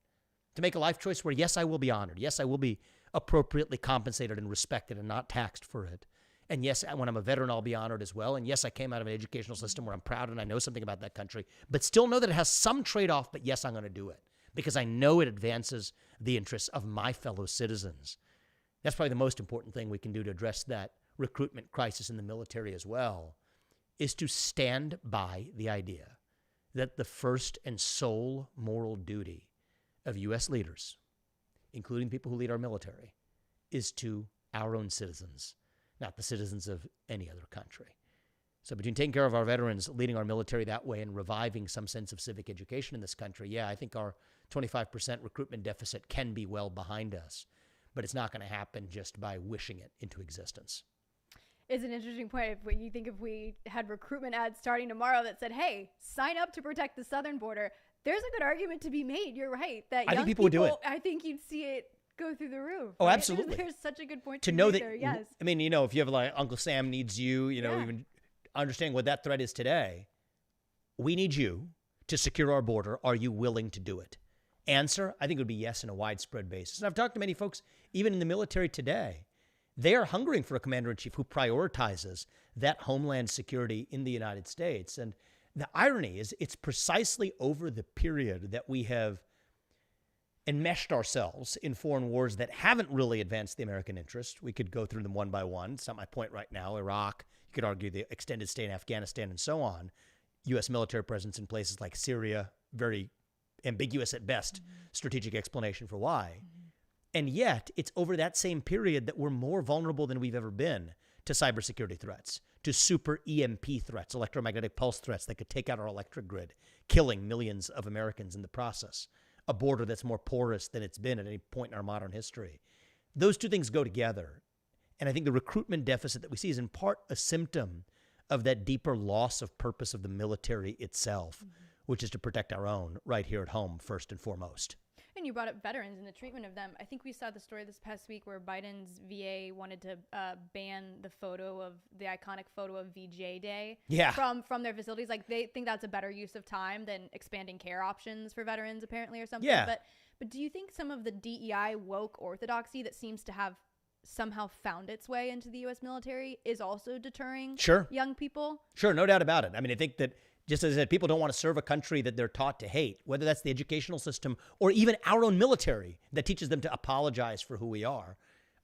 to make a life choice where, yes, I will be honored. Yes, I will be appropriately compensated and respected and not taxed for it. And yes, when I'm a veteran, I'll be honored as well. And yes, I came out of an educational system where I'm proud and I know something about that country, but still know that it has some trade-off, but yes, I'm going to do it because I know it advances the interests of my fellow citizens. That's probably the most important thing we can do to address that recruitment crisis in the military as well, is to stand by the idea that the first and sole moral duty of U.S. leaders, including people who lead our military, is to our own citizens, not the citizens of any other country. So between taking care of our veterans, leading our military that way, and reviving some sense of civic education in this country, yeah, I think our 25% recruitment deficit can be well behind us, but it's not going to happen just by wishing it into existence. It's an interesting point. When you think if we had recruitment ads starting tomorrow that said, hey, sign up to protect the southern border, there's a good argument to be made. You're right. That I think people would do it. I think you'd see it go through the roof. Oh, right? absolutely. There's such a good point to be know made that. There, yes. I mean, if you have like Uncle Sam needs you, even understanding what that threat is today, we need you to secure our border. Are you willing to do it? Answer, I think it would be yes on a widespread basis. And I've talked to many folks, even in the military today. They are hungering for a commander-in-chief who prioritizes that homeland security in the United States. And the irony is it's precisely over the period that we have enmeshed ourselves in foreign wars that haven't really advanced the American interest. We could go through them one by one. It's not my point right now. Iraq, you could argue the extended stay in Afghanistan and so on. U.S. military presence in places like Syria, very ambiguous at best, strategic explanation for why. And yet, it's over that same period that we're more vulnerable than we've ever been to cybersecurity threats, to super EMP threats, electromagnetic pulse threats that could take out our electric grid, killing millions of Americans in the process. A border that's more porous than it's been at any point in our modern history. Those two things go together. And I think the recruitment deficit that we see is in part a symptom of that deeper loss of purpose of the military itself, which is to protect our own right here at home, first and foremost. And you brought up veterans and the treatment of them. I think we saw the story this past week where Biden's VA wanted to ban the iconic photo of VJ Day from their facilities. Like, they think that's a better use of time than expanding care options for veterans, apparently, or something. Yeah. But do you think some of the DEI woke orthodoxy that seems to have somehow found its way into the U.S. military is also deterring young people? Sure, no doubt about it. I mean, I think that, just as I said, people don't want to serve a country that they're taught to hate, whether that's the educational system or even our own military that teaches them to apologize for who we are.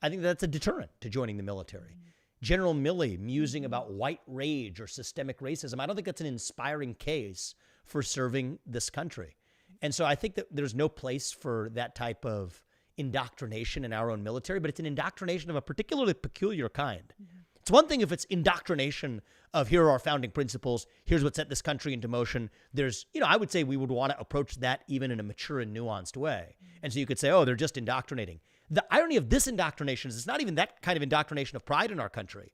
I think that's a deterrent to joining the military. General Milley musing about white rage or systemic racism. I don't think that's an inspiring case for serving this country. And so I think that there's no place for that type of indoctrination in our own military, but it's an indoctrination of a particularly peculiar kind. It's one thing if it's indoctrination of here are our founding principles, here's what set this country into motion. There's, I would say we would want to approach that even in a mature and nuanced way. And so you could say, oh, they're just indoctrinating. The irony of this indoctrination is it's not even that kind of indoctrination of pride in our country.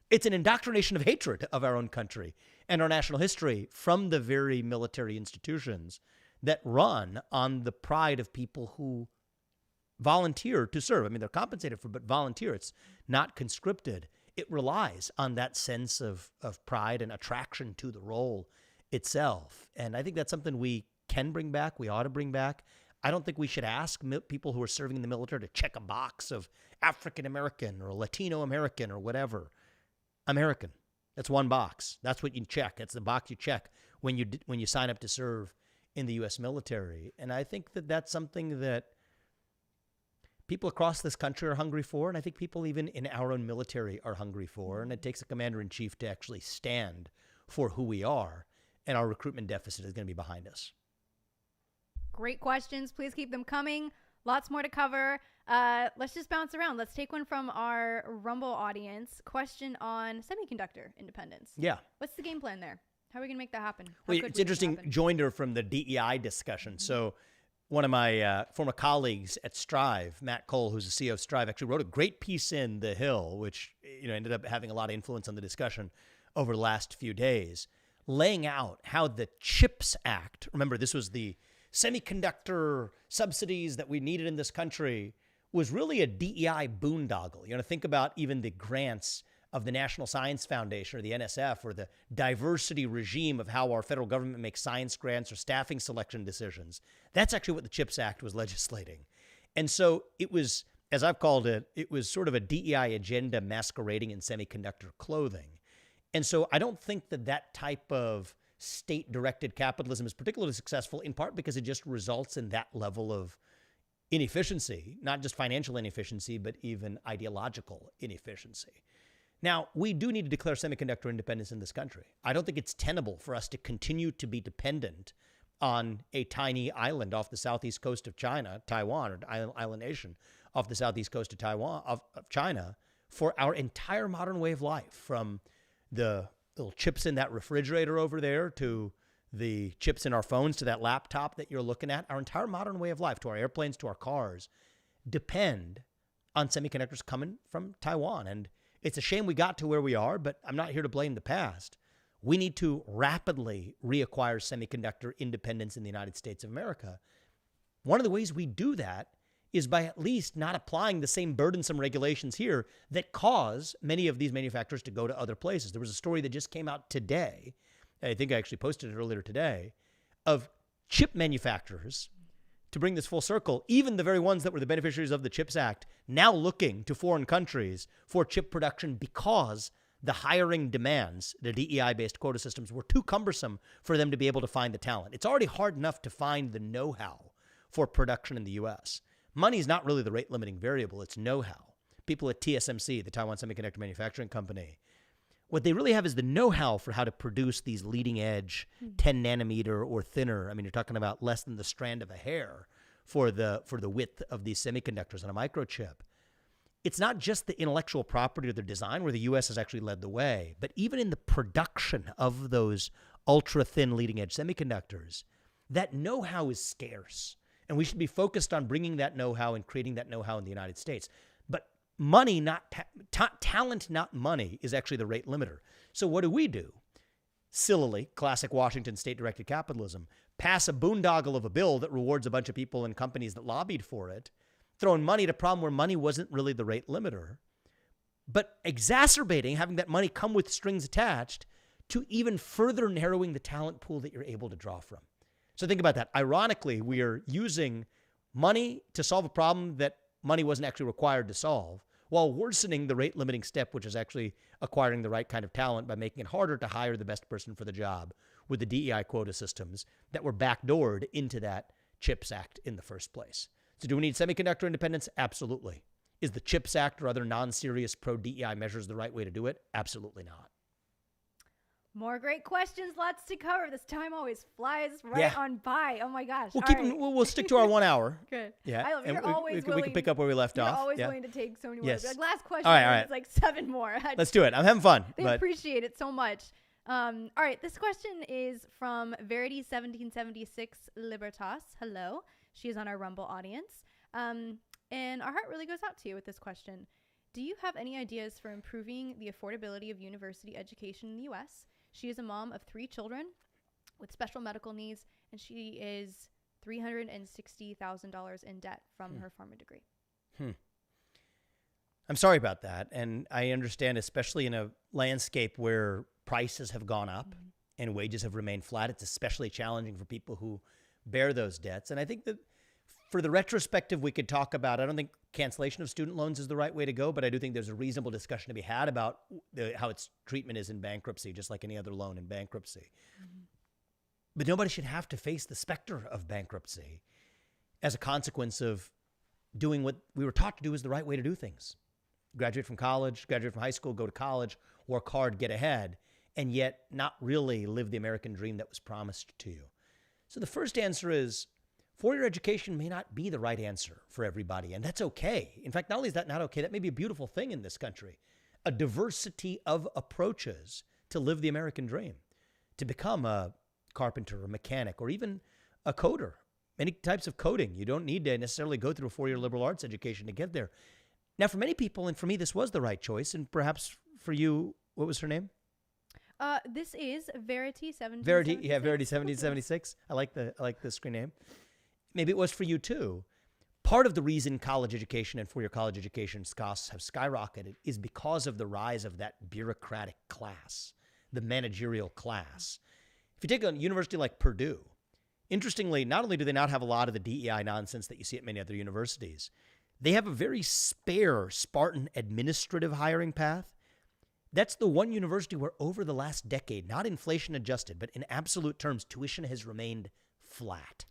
It's an indoctrination of hatred of our own country and our national history from the very military institutions that run on the pride of people who volunteer to serve. I mean, they're compensated for, but volunteer. It's not conscripted. It relies on that sense of pride and attraction to the role itself. And I think that's something we can bring back. We ought to bring back. I don't think we should ask people who are serving in the military to check a box of African American or Latino American or whatever. American. That's one box. That's what you check. That's the box you check when you sign up to serve in the U.S. military. And I think that that's something that people across this country are hungry for, and I think people even in our own military are hungry for. And it takes a commander-in-chief to actually stand for who we are, and our recruitment deficit is going to be behind us. Great questions. Please keep them coming. Lots more to cover. Let's just bounce around. Let's take one from our Rumble audience. Question on semiconductor independence. Yeah. What's the game plan there? How are we going to make that happen? Well, it's interesting, joinder from the DEI discussion. So one of my former colleagues at Strive, Matt Cole, who's the CEO of Strive, actually wrote a great piece in The Hill, which ended up having a lot of influence on the discussion over the last few days, laying out how the CHIPS Act, remember this was the semiconductor subsidies that we needed in this country, was really a DEI boondoggle. Think about even the grants of the National Science Foundation or the NSF or the diversity regime of how our federal government makes science grants or staffing selection decisions. That's actually what the CHIPS Act was legislating. And so it was, as I've called it, it was sort of a DEI agenda masquerading in semiconductor clothing. And so I don't think that that type of state-directed capitalism is particularly successful, in part because it just results in that level of inefficiency, not just financial inefficiency, but even ideological inefficiency. Now, we do need to declare semiconductor independence in this country. I don't think it's tenable for us to continue to be dependent on a tiny island off the southeast coast of China, Taiwan, or island nation off the southeast coast of Taiwan, of China, for our entire modern way of life, from the little chips in that refrigerator over there to the chips in our phones to that laptop that you're looking at. Our entire modern way of life, to our airplanes, to our cars, depend on semiconductors coming from Taiwan. And it's a shame we got to where we are, but I'm not here to blame the past. We need to rapidly reacquire semiconductor independence in the United States of America. One of the ways we do that is by at least not applying the same burdensome regulations here that cause many of these manufacturers to go to other places. There was a story that just came out today, I think I actually posted it earlier today, of chip manufacturers, to bring this full circle, even the very ones that were the beneficiaries of the CHIPS Act, now looking to foreign countries for chip production because the hiring demands, the DEI-based quota systems, were too cumbersome for them to be able to find the talent. It's already hard enough to find the know-how for production in the U.S. Money is not really the rate-limiting variable. It's know-how. People at TSMC, the Taiwan Semiconductor Manufacturing Company, what they really have is the know-how for how to produce these leading-edge 10 nanometer or thinner. I mean, you're talking about less than the strand of a hair for the width of these semiconductors on a microchip. It's not just the intellectual property or the design where the U.S. has actually led the way, but even in the production of those ultra-thin leading-edge semiconductors, that know-how is scarce. And we should be focused on bringing that know-how and creating that know-how in the United States. But money, not talent, not money, is actually the rate limiter. So what do? Sillily, classic Washington state-directed capitalism, pass a boondoggle of a bill that rewards a bunch of people and companies that lobbied for it, throwing money at a problem where money wasn't really the rate limiter, but exacerbating, having that money come with strings attached to even further narrowing the talent pool that you're able to draw from. So think about that. Ironically, we are using money to solve a problem that money wasn't actually required to solve, while worsening the rate-limiting step, which is actually acquiring the right kind of talent by making it harder to hire the best person for the job with the DEI quota systems that were backdoored into that CHIPS Act in the first place. So do we need semiconductor independence? Absolutely. Is the CHIPS Act or other non-serious pro-DEI measures the right way to do it? Absolutely not. More great questions, lots to cover. This time always flies on by. Oh my gosh! We'll stick to our 1 hour. Good. Yeah, I love it. we can pick up where we left off. You're always yeah. willing to take so many Yes. words. Like last question, All right. it's like 7 more. Let's do it. I'm having fun. They appreciate it so much. All right, this question is from Verity1776 Libertas. Hello. She is on our Rumble audience. And our heart really goes out to you with this question. Do you have any ideas for improving the affordability of university education in the U.S.? She is a mom of 3 children with special medical needs, and she is $360,000 in debt from her pharma degree. I'm sorry about that. And I understand, especially in a landscape where prices have gone up and wages have remained flat, it's especially challenging for people who bear those debts. And I think that for the retrospective, we could talk about, I don't think cancellation of student loans is the right way to go, but I do think there's a reasonable discussion to be had about how its treatment is in bankruptcy, just like any other loan in bankruptcy. But nobody should have to face the specter of bankruptcy as a consequence of doing what we were taught to do is the right way to do things. Graduate from college, graduate from high school, go to college, work hard, get ahead, and yet not really live the American dream that was promised to you. So the first answer is, four-year education may not be the right answer for everybody, and that's okay. In fact, not only is that not okay, that may be a beautiful thing in this country. A diversity of approaches to live the American dream, to become a carpenter, a mechanic, or even a coder. Many types of coding. You don't need to necessarily go through a four-year liberal arts education to get there. Now, for many people, and for me, this was the right choice, and perhaps for you, what was her name? This is Verity1776. Verity1776. I like the screen name. Maybe it was for you too. Part of the reason college education and four-year college education costs have skyrocketed is because of the rise of that bureaucratic class, the managerial class. If you take a university like Purdue, interestingly, not only do they not have a lot of the DEI nonsense that you see at many other universities, they have a very spare, Spartan administrative hiring path. That's the one university where over the last decade, not inflation adjusted, but in absolute terms, tuition has remained flat.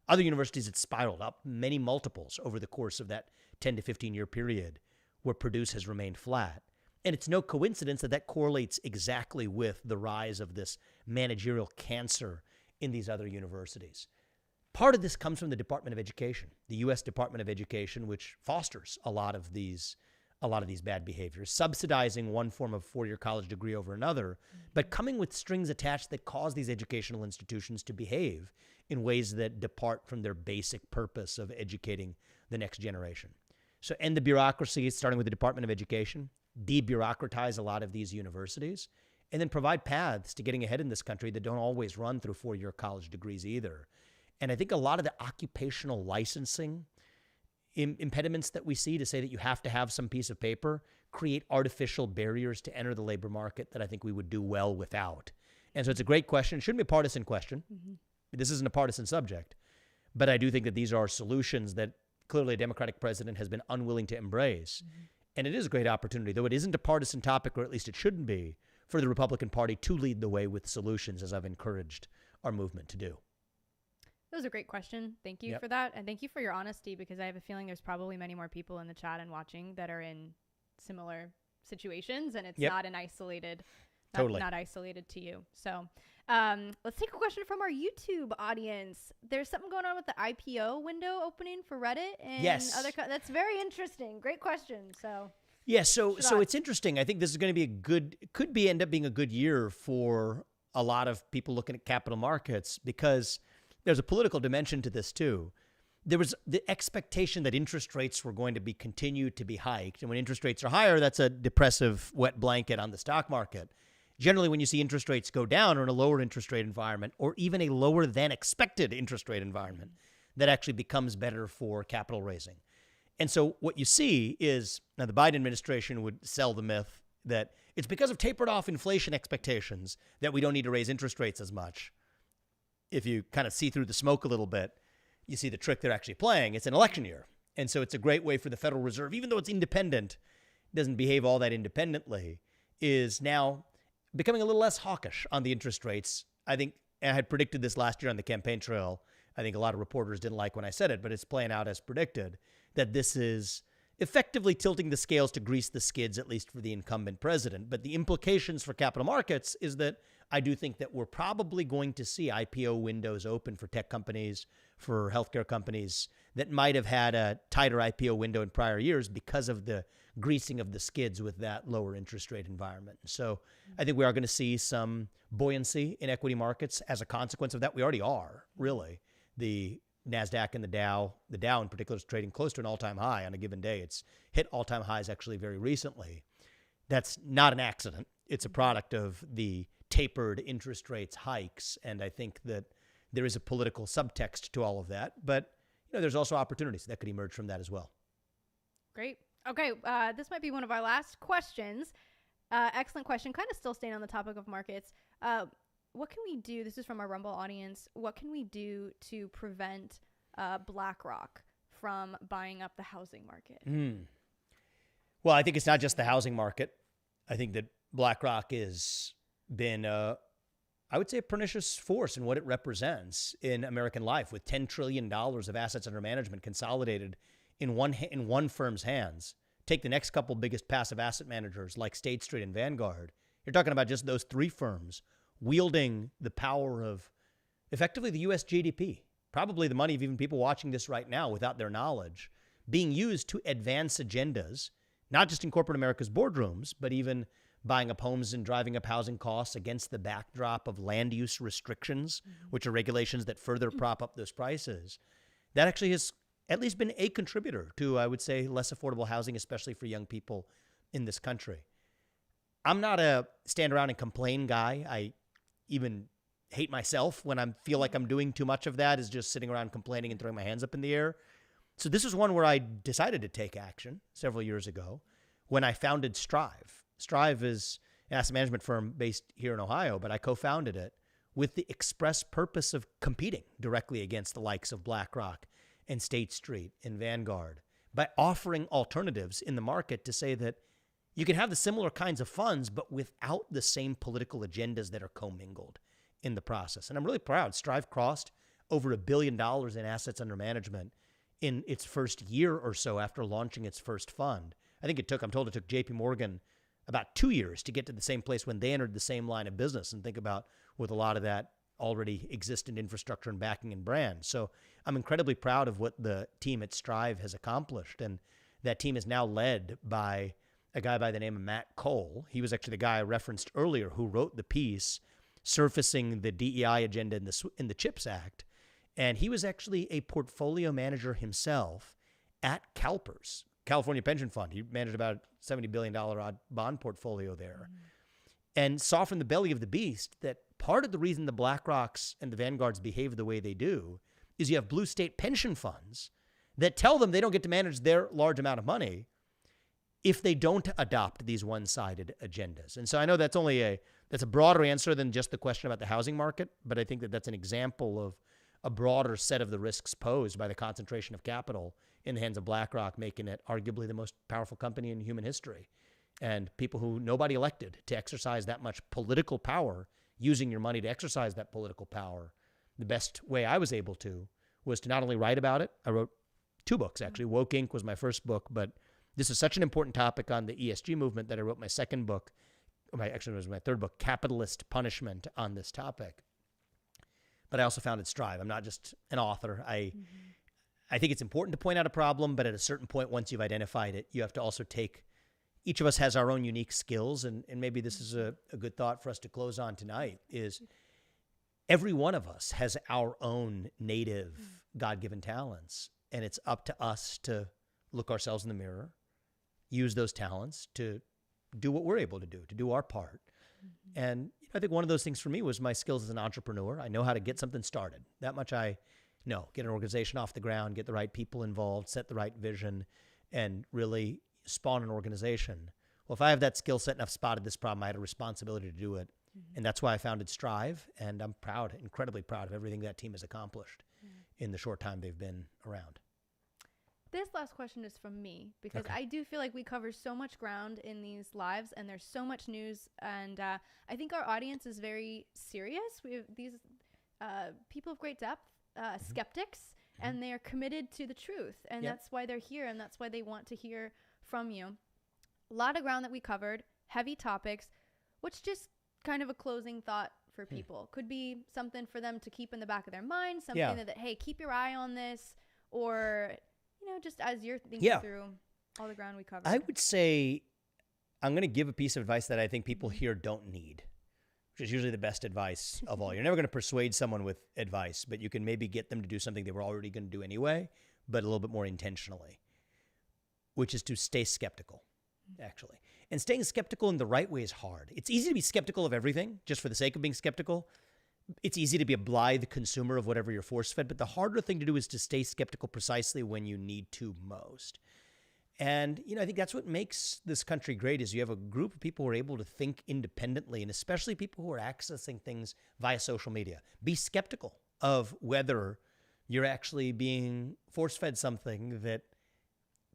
Other universities, it's spiraled up many multiples over the course of that 10 to 15-year period where Purdue's has remained flat. And it's no coincidence that that correlates exactly with the rise of this managerial cancer in these other universities. Part of this comes from the Department of Education, the U.S. Department of Education, which fosters a lot of these bad behaviors, subsidizing one form of four-year college degree over another, but coming with strings attached that cause these educational institutions to behave in ways that depart from their basic purpose of educating the next generation. So end the bureaucracy, starting with the Department of Education, de-bureaucratize a lot of these universities, and then provide paths to getting ahead in this country that don't always run through four-year college degrees either. And I think a lot of the occupational licensing impediments that we see to say that you have to have some piece of paper create artificial barriers to enter the labor market that I think we would do well without. And so it's a great question. It shouldn't be a partisan question. This isn't a partisan subject. But I do think that these are solutions that clearly a Democratic president has been unwilling to embrace. And it is a great opportunity, though it isn't a partisan topic, or at least it shouldn't be, for the Republican Party to lead the way with solutions, as I've encouraged our movement to do. That was a great question. Thank you for that. And thank you for your honesty, because I have a feeling there's probably many more people in the chat and watching that are in similar situations, and it's not an isolated, not isolated to you. So let's take a question from our YouTube audience. There's something going on with the IPO window opening for Reddit and that's very interesting. Great question. So so it's interesting. I think this is going to be end up being a good year for a lot of people looking at capital markets, because there's a political dimension to this too. There was the expectation that interest rates were going to be continued to be hiked. And when interest rates are higher, that's a depressive wet blanket on the stock market. Generally, when you see interest rates go down, or in a lower interest rate environment, or even a lower than expected interest rate environment, that actually becomes better for capital raising. And so what you see is, now the Biden administration would sell the myth that it's because of tapered off inflation expectations that we don't need to raise interest rates as much. If you kind of see through the smoke a little bit, you see the trick they're actually playing. It's an election year. And so it's a great way for the Federal Reserve, even though it's independent, doesn't behave all that independently, is now becoming a little less hawkish on the interest rates. I think I had predicted this last year on the campaign trail. I think a lot of reporters didn't like when I said it, but it's playing out as predicted, that this is effectively tilting the scales to grease the skids, at least for the incumbent president. But the implications for capital markets is that I do think that we're probably going to see IPO windows open for tech companies, for healthcare companies that might have had a tighter IPO window in prior years because of the greasing of the skids with that lower interest rate environment. So I think we are going to see some buoyancy in equity markets as a consequence of that. We already are, really. The NASDAQ and the Dow in particular is trading close to an all-time high on a given day. It's hit all-time highs actually very recently. That's not an accident. It's a product of the tapered interest rates hikes. And I think that there is a political subtext to all of that. But there's also opportunities that could emerge from that as well. Great. Okay, this might be one of our last questions. Excellent question. Kind of still staying on the topic of markets. What can we do? This is from our Rumble audience. What can we do to prevent BlackRock from buying up the housing market? Well, I think it's not just the housing market. I think that BlackRock has been, I would say, a pernicious force in what it represents in American life, with $10 trillion of assets under management consolidated in one firm's hands. Take the next couple biggest passive asset managers like State Street and Vanguard. You're talking about just those three firms wielding the power of effectively the U.S. GDP, probably the money of even people watching this right now without their knowledge, being used to advance agendas, not just in corporate America's boardrooms, but even buying up homes and driving up housing costs against the backdrop of land use restrictions, which are regulations that further prop up those prices. That actually has at least been a contributor to, I would say, less affordable housing, especially for young people in this country. I'm not a stand around and complain guy. I even hate myself when I feel like I'm doing too much of that, is just sitting around complaining and throwing my hands up in the air. So this is one where I decided to take action several years ago when I founded Strive. Strive is an asset management firm based here in Ohio, but I co-founded it with the express purpose of competing directly against the likes of BlackRock and State Street and Vanguard by offering alternatives in the market to say that you can have the similar kinds of funds, but without the same political agendas that are commingled in the process. And I'm really proud. Strive crossed over $1 billion in assets under management in its first year or so after launching its first fund. I'm told it took JP Morgan about 2 years to get to the same place when they entered the same line of business, and think about with a lot of that already existent infrastructure and backing and brand. So I'm incredibly proud of what the team at Strive has accomplished. And that team is now led by a guy by the name of Matt Cole. He was actually the guy I referenced earlier who wrote the piece surfacing the DEI agenda in the CHIPS Act. And he was actually a portfolio manager himself at CalPERS, California Pension Fund. He managed about a $70 billion odd bond portfolio there, and saw from the belly of the beast that part of the reason the BlackRocks and the Vanguards behave the way they do is you have blue state pension funds that tell them they don't get to manage their large amount of money if they don't adopt these one-sided agendas. And so I know that's a broader answer than just the question about the housing market, but I think that that's an example of a broader set of the risks posed by the concentration of capital in the hands of BlackRock, making it arguably the most powerful company in human history. And people who nobody elected to exercise that much political power, using your money to exercise that political power. The best way I was able to was to not only write about it, I wrote 2 books actually. Woke Inc. was my first book, but this is such an important topic on the ESG movement that I wrote my second book, it was my third book, Capitalist Punishment, on this topic. But I also founded Strive. I'm not just an author. I think it's important to point out a problem, but at a certain point, once you've identified it, you have to also each of us has our own unique skills, and maybe this is a good thought for us to close on tonight, is every one of us has our own native God-given talents, and it's up to us to look ourselves in the mirror, use those talents to do what we're able to do our part. And I think one of those things for me was my skills as an entrepreneur. I know how to get something started. That much I know. Get an organization off the ground, get the right people involved, set the right vision, and really spawn an organization. Well, if I have that skill set and I've spotted this problem, I had a responsibility to do it. And that's why I founded Strive. And I'm proud, incredibly proud of everything that team has accomplished in the short time they've been around. This last question is from me because I do feel like we cover so much ground in these lives and there's so much news. And I think our audience is very serious. We have these people of great depth, skeptics, and they are committed to the truth. And that's why they're here, and that's why they want to hear from you. A lot of ground that we covered, heavy topics. What's just kind of a closing thought for people? Could be something for them to keep in the back of their mind, something that, hey, keep your eye on this, or, just as you're thinking through all the ground we covered. I would say I'm going to give a piece of advice that I think people here don't need, which is usually the best advice of all. You're never going to persuade someone with advice, but you can maybe get them to do something they were already going to do anyway, but a little bit more intentionally, which is to stay skeptical, actually. And staying skeptical in the right way is hard. It's easy to be skeptical of everything just for the sake of being skeptical. It's easy to be a blithe consumer of whatever you're force-fed, but the harder thing to do is to stay skeptical precisely when you need to most. And, I think that's what makes this country great is you have a group of people who are able to think independently, and especially people who are accessing things via social media. Be skeptical of whether you're actually being force-fed something that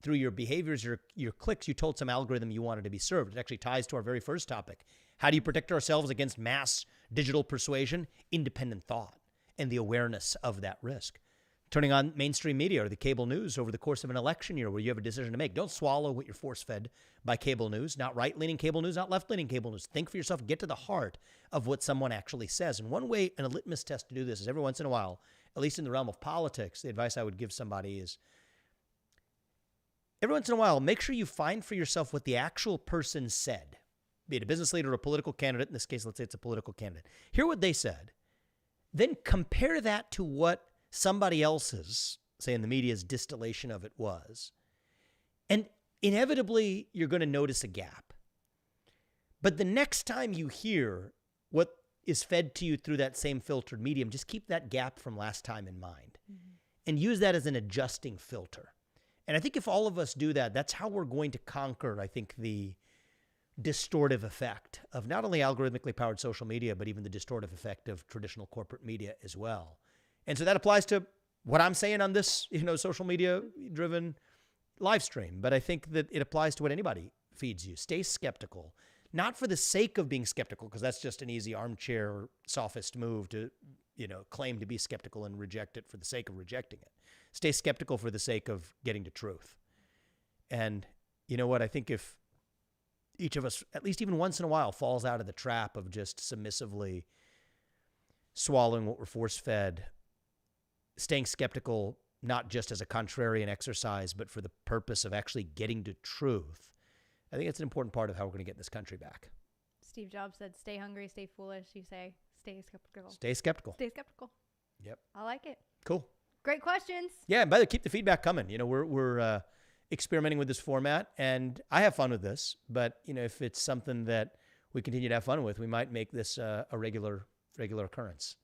through your behaviors, your clicks, you told some algorithm you wanted to be served. It actually ties to our very first topic. How do you protect ourselves against mass digital persuasion? Independent thought and the awareness of that risk. Turning on mainstream media or the cable news over the course of an election year where you have a decision to make. Don't swallow what you're force-fed by cable news, not right-leaning cable news, not left-leaning cable news. Think for yourself, get to the heart of what someone actually says. And one way, and a litmus test to do this is every once in a while, at least in the realm of politics, the advice I would give somebody is every once in a while, make sure you find for yourself what the actual person said, be it a business leader or a political candidate. In this case, let's say it's a political candidate. Hear what they said. Then compare that to what somebody else's, say in the media's distillation of it was. And inevitably, you're going to notice a gap. But the next time you hear what is fed to you through that same filtered medium, just keep that gap from last time in mind and use that as an adjusting filter. And I think if all of us do that, that's how we're going to conquer, I think, the distortive effect of not only algorithmically powered social media, but even the distortive effect of traditional corporate media as well. And so that applies to what I'm saying on this, social media driven live stream. But I think that it applies to what anybody feeds you. Stay skeptical, not for the sake of being skeptical, because that's just an easy armchair sophist move to, claim to be skeptical and reject it for the sake of rejecting it. Stay skeptical for the sake of getting to truth. And you know what? I think if each of us, at least even once in a while, falls out of the trap of just submissively swallowing what we're force-fed, staying skeptical, not just as a contrarian exercise, but for the purpose of actually getting to truth, I think it's an important part of how we're going to get this country back. Steve Jobs said, stay hungry, stay foolish. You say, stay skeptical. Stay skeptical. Stay skeptical. Yep. I like it. Cool. Great questions. Yeah, and by the way, keep the feedback coming. We're experimenting with this format, and I have fun with this. But if it's something that we continue to have fun with, we might make this a regular occurrence.